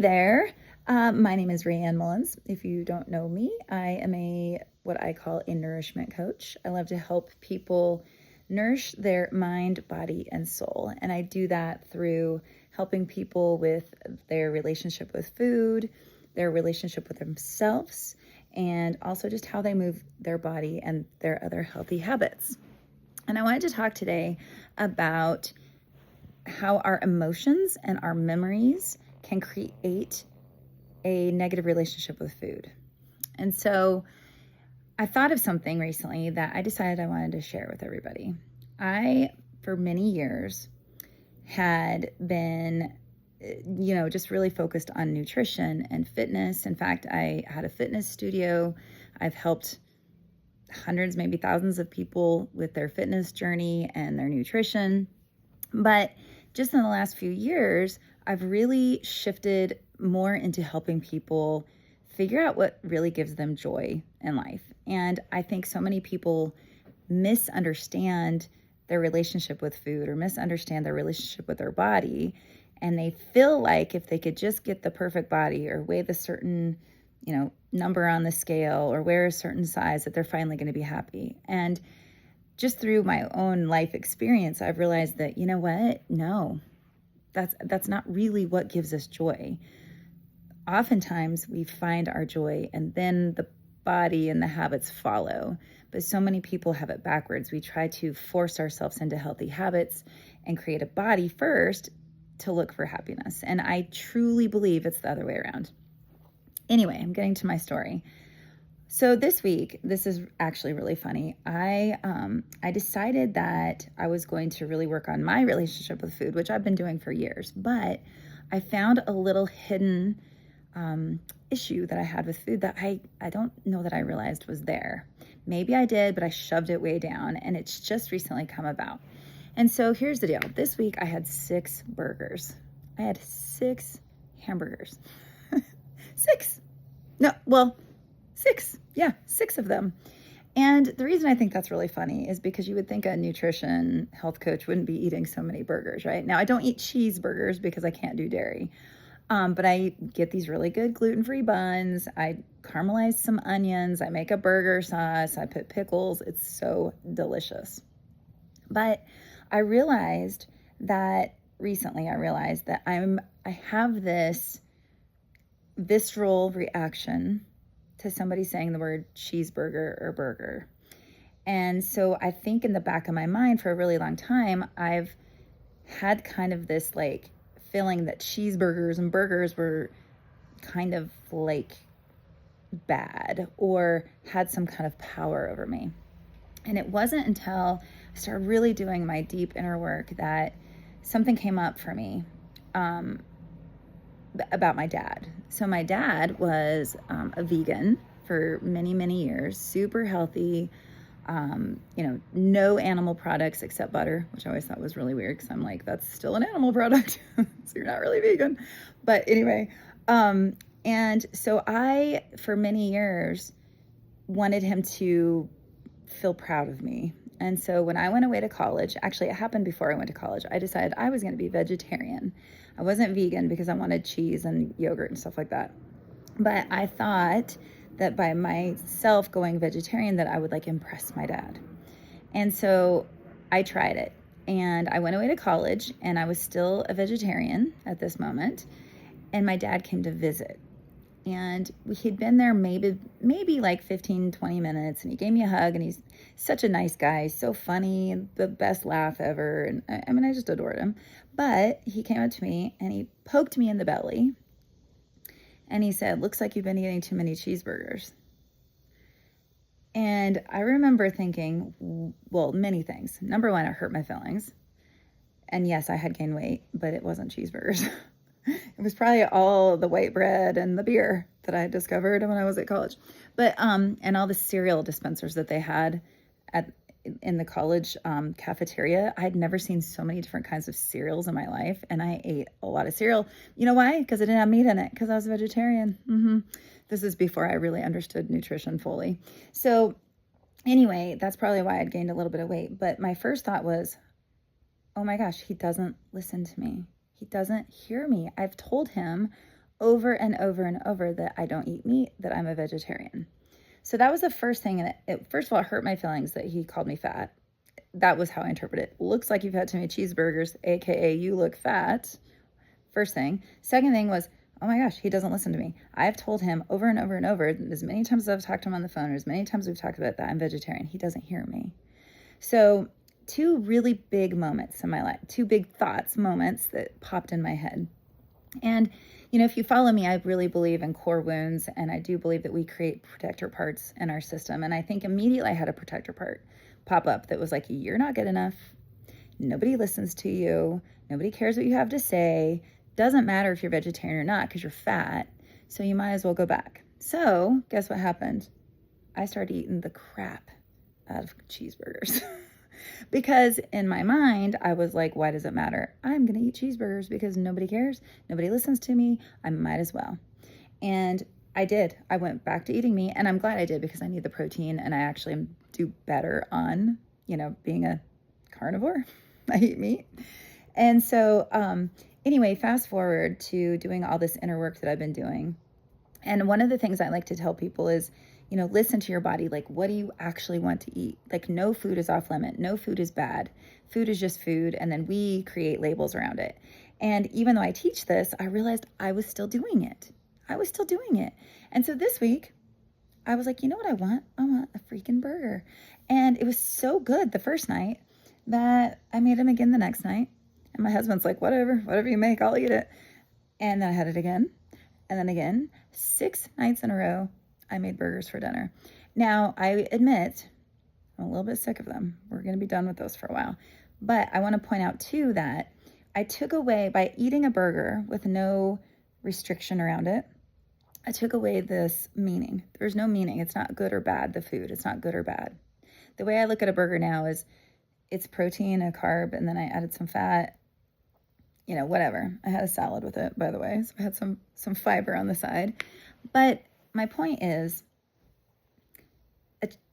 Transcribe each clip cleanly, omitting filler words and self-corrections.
there. My name is Rayanne Mullins. If you don't know me, I am what I call a nourishment coach. I love to help people nourish their mind, body, and soul. And I do that through helping people with their relationship with food, their relationship with themselves, and also just how they move their body and their other healthy habits. And I wanted to talk today about how our emotions and our memories can create a negative relationship with food. And so I thought of something recently that I decided I wanted to share with everybody. I, for many years, had been, just really focused on nutrition and fitness. In fact, I had a fitness studio. I've helped hundreds, maybe thousands of people with their fitness journey and their nutrition. But just in the last few years, I've really shifted more into helping people figure out what really gives them joy in life. And I think so many people misunderstand their relationship with food or misunderstand their relationship with their body. And they feel like if they could just get the perfect body or weigh the certain, number on the scale or wear a certain size, that they're finally going to be happy. And just through my own life experience, I've realized that, no, that's not really what gives us joy. Oftentimes we find our joy and then the body and the habits follow. But so many people have it backwards. We try to force ourselves into healthy habits and create a body first to look for happiness. And I truly believe it's the other way around. Anyway, I'm getting to my story. So this week, this is actually really funny. I decided that I was going to really work on my relationship with food, which I've been doing for years. But I found a little hidden issue that I had with food that I don't know that I realized was there. Maybe I did, but I shoved it way down, and it's just recently come about. And so here's the deal. This week I had 6 burgers. I had 6 hamburgers. 6. No, well, 6. Yeah, 6 of them. And the reason I think that's really funny is because you would think a nutrition health coach wouldn't be eating so many burgers, right? Now, I don't eat cheeseburgers because I can't do dairy. But I get these really good gluten-free buns. I caramelize some onions. I make a burger sauce. I put pickles. It's so delicious. But recently I realized that I have this visceral reaction to somebody saying the word cheeseburger or burger. And so I think in the back of my mind for a really long time, I've had kind of this feeling that cheeseburgers and burgers were kind of bad or had some kind of power over me. And it wasn't until I started really doing my deep inner work that something came up for me about my dad. So my dad was a vegan for many, many years, super healthy, no animal products except butter, which I always thought was really weird because I'm like, that's still an animal product. So you're not really vegan. But anyway, and so I, for many years, wanted him to feel proud of me. And so when I went away to college, actually it happened before I went to college, I decided I was going to be vegetarian. I wasn't vegan because I wanted cheese and yogurt and stuff like that. But I thought that by myself going vegetarian that I would impress my dad. And so I tried it. And I went away to college and I was still a vegetarian at this moment. And my dad came to visit. And he'd been there maybe 15, 20 minutes, and he gave me a hug, and he's such a nice guy, so funny, the best laugh ever. And I just adored him. But he came up to me and he poked me in the belly and he said, "Looks like you've been eating too many cheeseburgers." And I remember thinking, well, many things. Number one, it hurt my feelings. And yes, I had gained weight, but it wasn't cheeseburgers. It was probably all the white bread and the beer that I discovered when I was at college. But, and all the cereal dispensers that they had in the college cafeteria. I had never seen so many different kinds of cereals in my life. And I ate a lot of cereal. You know why? Because it didn't have meat in it, because I was a vegetarian. This is before I really understood nutrition fully. So anyway, that's probably why I'd gained a little bit of weight. But my first thought was, oh my gosh, he doesn't listen to me. He doesn't hear me. I've told him over and over and over that I don't eat meat, that I'm a vegetarian. So that was the first thing. And first of all, it hurt my feelings that he called me fat. That was how I interpret it. Looks like you've had too many cheeseburgers, AKA you look fat. First thing. Second thing was, oh my gosh, he doesn't listen to me. I've told him over and over and over, as many times as I've talked to him on the phone, or as many times we've talked about that I'm vegetarian. He doesn't hear me. So two really big moments in my life, two big thoughts, moments that popped in my head. And, if you follow me, I really believe in core wounds, and I do believe that we create protector parts in our system. And I think immediately I had a protector part pop up that was like, you're not good enough. Nobody listens to you. Nobody cares what you have to say. Doesn't matter if you're vegetarian or not because you're fat. So you might as well go back. So guess what happened? I started eating the crap out of cheeseburgers. Because in my mind, I was like, why does it matter? I'm going to eat cheeseburgers because nobody cares. Nobody listens to me. I might as well. And I did. I went back to eating meat, and I'm glad I did because I need the protein, and I actually do better on, being a carnivore. I eat meat. And so anyway, fast forward to doing all this inner work that I've been doing. And one of the things I like to tell people is, listen to your body. Like, what do you actually want to eat? Like, no food is off limit. No food is bad. Food is just food. And then we create labels around it. And even though I teach this, I realized I was still doing it. And so this week, I was like, you know what I want? I want a freaking burger. And it was so good the first night that I made them again the next night. And my husband's like, whatever you make, I'll eat it. And then I had it again. And then again, 6 nights in a row, I made burgers for dinner. Now, I admit, I'm a little bit sick of them. We're going to be done with those for a while. But I want to point out, too, that I took away, by eating a burger with no restriction around it, I took away this meaning. There's no meaning. It's not good or bad, the food. It's not good or bad. The way I look at a burger now is it's protein, a carb, and then I added some fat, whatever. I had a salad with it, by the way. So I had some fiber on the side. But my point is,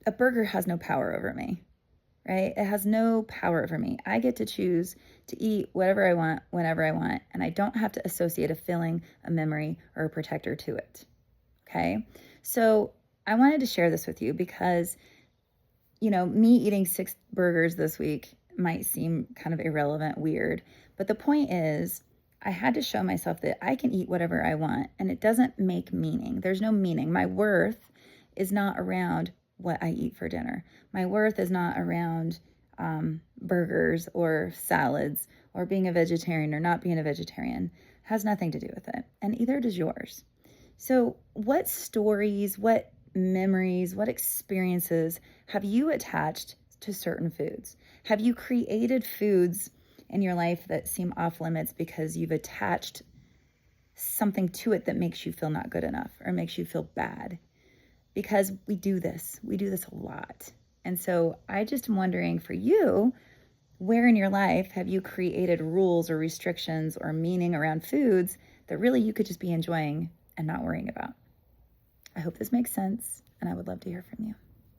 a burger has no power over me, right? It has no power over me. I get to choose to eat whatever I want, whenever I want, and I don't have to associate a feeling, a memory, or a protector to it, okay? So I wanted to share this with you because, me eating 6 burgers this week might seem kind of irrelevant, weird, but the point is, I had to show myself that I can eat whatever I want, and it doesn't make meaning. There's no meaning. My worth is not around what I eat for dinner. My worth is not around burgers or salads or being a vegetarian or not being a vegetarian. It has nothing to do with it, and either does yours. So what stories, what memories, what experiences have you attached to certain foods? Have you created foods in your life that seem off limits because you've attached something to it that makes you feel not good enough or makes you feel bad? Because we do this a lot. And so I just am wondering for you, where in your life have you created rules or restrictions or meaning around foods that really you could just be enjoying and not worrying about? I hope this makes sense, and I would love to hear from you.